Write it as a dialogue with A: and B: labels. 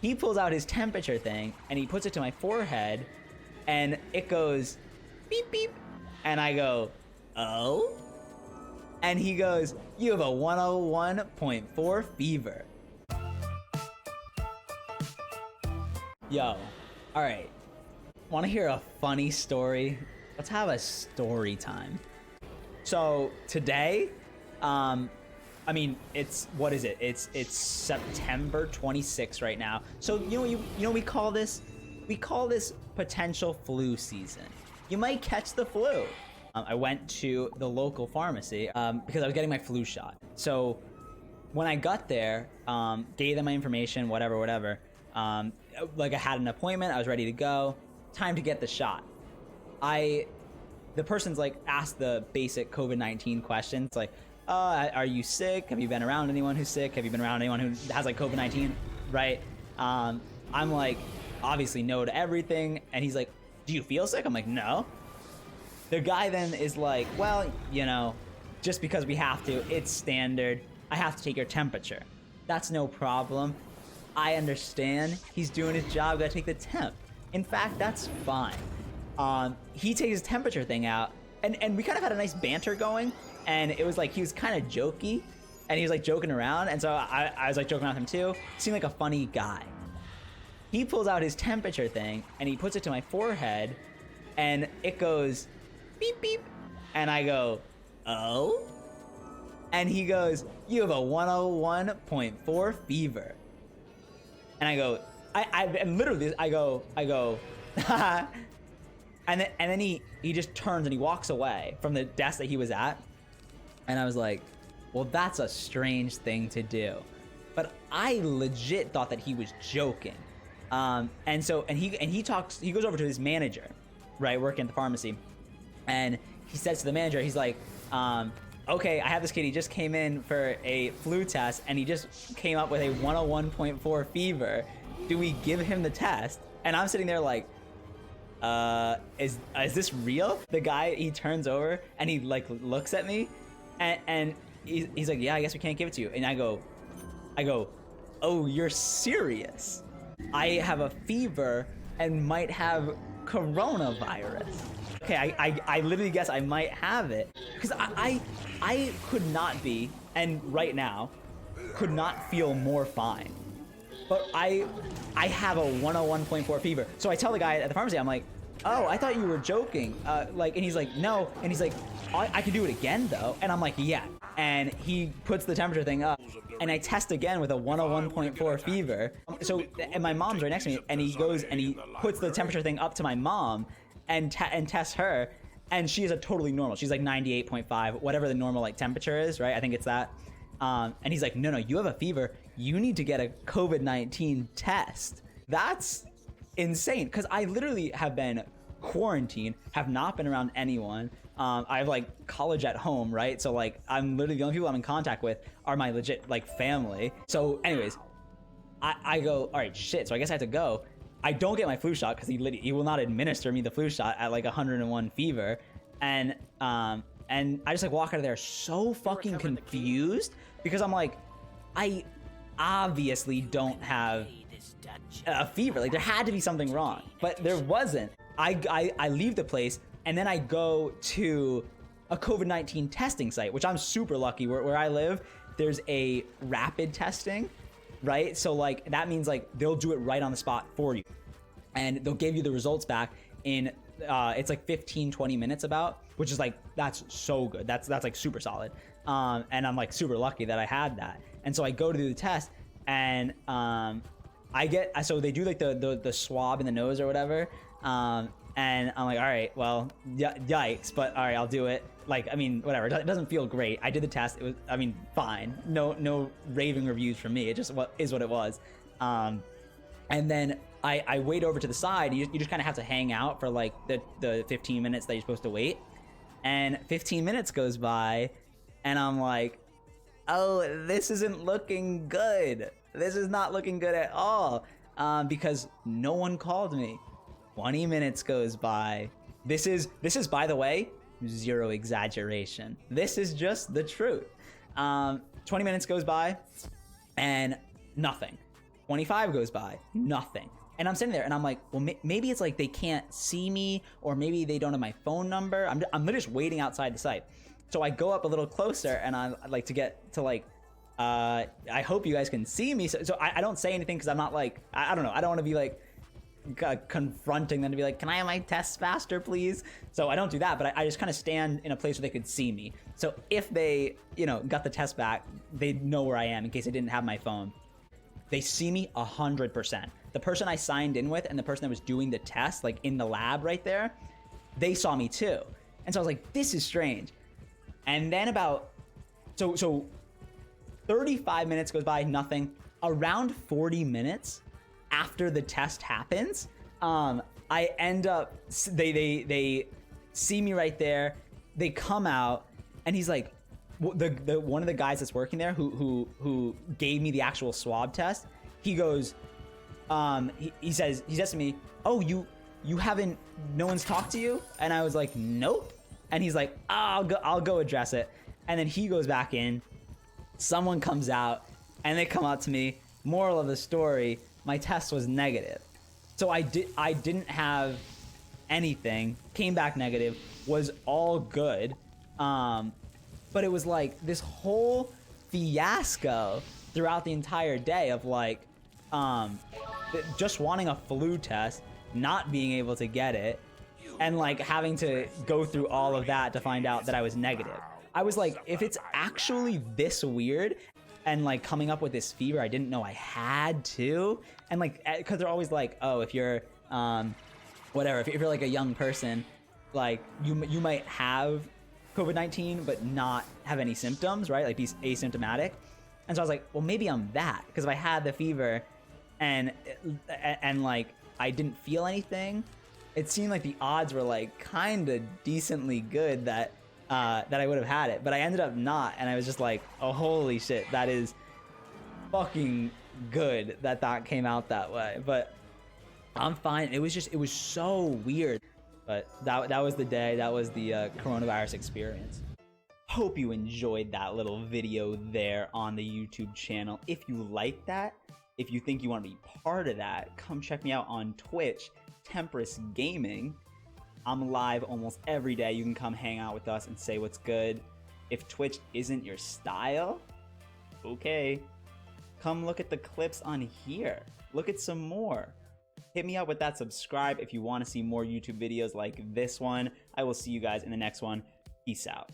A: He pulls out his temperature thing and he puts it to my forehead and it goes beep beep. And I go, oh? And he goes, you have a 101.4 fever. Yo, all right. Want to hear a funny story? Let's have a story time. So today, I mean, what is it? It's September 26th right now. So you know we call this potential flu season. You might catch the flu. I went to the local pharmacy because I was getting my flu shot. So when I got there, gave them my information, whatever. Like I had an appointment, I was ready to go. Time to get the shot. The person's like asked the basic COVID-19 questions, like, are you sick? Have you been around anyone who's sick? Have you been around anyone who has like COVID-19? Right? I'm like, obviously no to everything. And he's like, do you feel sick? I'm like, no. The guy then is like, well, you know, just because we have to, it's standard. I have to take your temperature. That's no problem. I understand. He's doing his job. Gotta take the temp. In fact, that's fine. He takes his temperature thing out, and we kind of had a nice banter going. And it was like he was kind of jokey, and he was like joking around, and so I was like joking around with him too. Seemed like a funny guy. He pulls out his temperature thing and he puts it to my forehead, and it goes beep beep, and I go, oh? And he goes, you have a 101.4 fever. And I go, and literally I go, and then he just turns and he walks away from the desk that he was at. And I was like, well, that's a strange thing to do. But I legit thought that he was joking. And he goes over to his manager, right, working at the pharmacy. And he says to the manager, he's like, okay, I have this kid, he just came in for a flu test and he just came up with a 101.4 fever. Do we give him the test? And I'm sitting there like, is this real? The guy, he turns over and he like looks at me and he's like, yeah, I guess we can't give it to you. And I go, oh, you're serious? I have a fever and might have coronavirus. Okay, I literally guess I might have it because I could not be, and right now could not feel more fine. But I have a 101.4 fever. So I tell the guy at the pharmacy, I'm like, oh, I thought you were joking. And he's like, no. And he's like, I can do it again though. And I'm like, yeah. And he puts the temperature thing up and I test again with a 101.4 fever. So, and my mom's right next to me and he goes and he puts the temperature thing up to my mom and tests her. And she is a totally normal. She's like 98.5, whatever the normal like temperature is, right? I think it's that. And he's like, no, you have a fever. You need to get a COVID-19 test. That's insane. Because I literally have been quarantined, have not been around anyone. I have like college at home, right? So like I'm literally the only people I'm in contact with are my legit like family. So anyways, I go, all right, shit. So I guess I have to go. I don't get my flu shot because he will not administer me the flu shot at like 101 fever. And I just like walk out of there so fucking confused because I'm like, I obviously don't have a fever. Like there had to be something wrong, but there wasn't. I leave the place and then I go to a COVID-19 testing site, which I'm super lucky. Where I live, there's a rapid testing, right? So like that means like they'll do it right on the spot for you and they'll give you the results back in it's like 15-20 minutes about, which is like, that's so good. That's like super solid. And I'm like super lucky that I had that. And so I go to do the test and so they do like the swab in the nose or whatever. And I'm like, all right, well, yikes, but all right, I'll do it. Like, I mean, whatever, it doesn't feel great. I did the test. It was, I mean, fine. No raving reviews from me. It just is what it was. And then I wait over to the side. You just kind of have to hang out for like the 15 minutes that you're supposed to wait. And 15 minutes goes by and I'm like, oh, this isn't looking good. This is not looking good at all. Because no one called me. 20 minutes goes by. This is, by the way, zero exaggeration. This is just the truth. 20 minutes goes by and nothing. 25 goes by, nothing. And I'm sitting there and I'm like, well, maybe it's like they can't see me, or maybe they don't have my phone number. I'm literally just waiting outside the site. So I go up a little closer and I like to get to like, I hope you guys can see me. So I don't say anything because I'm not like, I don't know. I don't want to be like confronting them to be like, can I have my tests faster, please? So I don't do that, but I just kind of stand in a place where they could see me. So if they, you know, got the test back, they'd know where I am in case I didn't have my phone. They see me 100%. The person I signed in with and the person that was doing the test, like in the lab right there, they saw me too. And so I was like, this is strange. And then about, so 35 minutes goes by, nothing. Around 40 minutes after the test happens, I end up, they see me right there. They come out and he's like, the one of the guys that's working there who gave me the actual swab test, he goes, he says to me, oh, you haven't, no one's talked to you? And I was like, nope. And he's like, oh, I'll go address it. And then he goes back in, someone comes out and they come out to me. Moral of the story, my test was negative. So I didn't have anything, came back negative, was all good. But it was like this whole fiasco throughout the entire day of like, just wanting a flu test, not being able to get it, and like having to go through all of that to find out that I was negative. I was like, if it's actually this weird and like coming up with this fever I didn't know I had to, and like, cause they're always like, oh, if you're, whatever, if you're like a young person, like you might have COVID-19 but not have any symptoms, right? Like be asymptomatic. And so I was like, well, maybe I'm that, because if I had the fever and like I didn't feel anything, it seemed like the odds were like kind of decently good that I would have had it, but I ended up not. And I was just like, oh, holy shit, that is fucking good that came out that way. But I'm fine. It was so weird. But that was the day. That was the coronavirus experience. Hope you enjoyed that little video there on the YouTube channel. If you like that, if you think you want to be part of that, come check me out on Twitch, TemprisGaming. I'm live almost every day. You can come hang out with us and say what's good. If Twitch isn't your style, okay, come look at the clips on here. Look at some more. Hit me up with that subscribe if you want to see more YouTube videos like this one. I will see you guys in the next one. Peace out.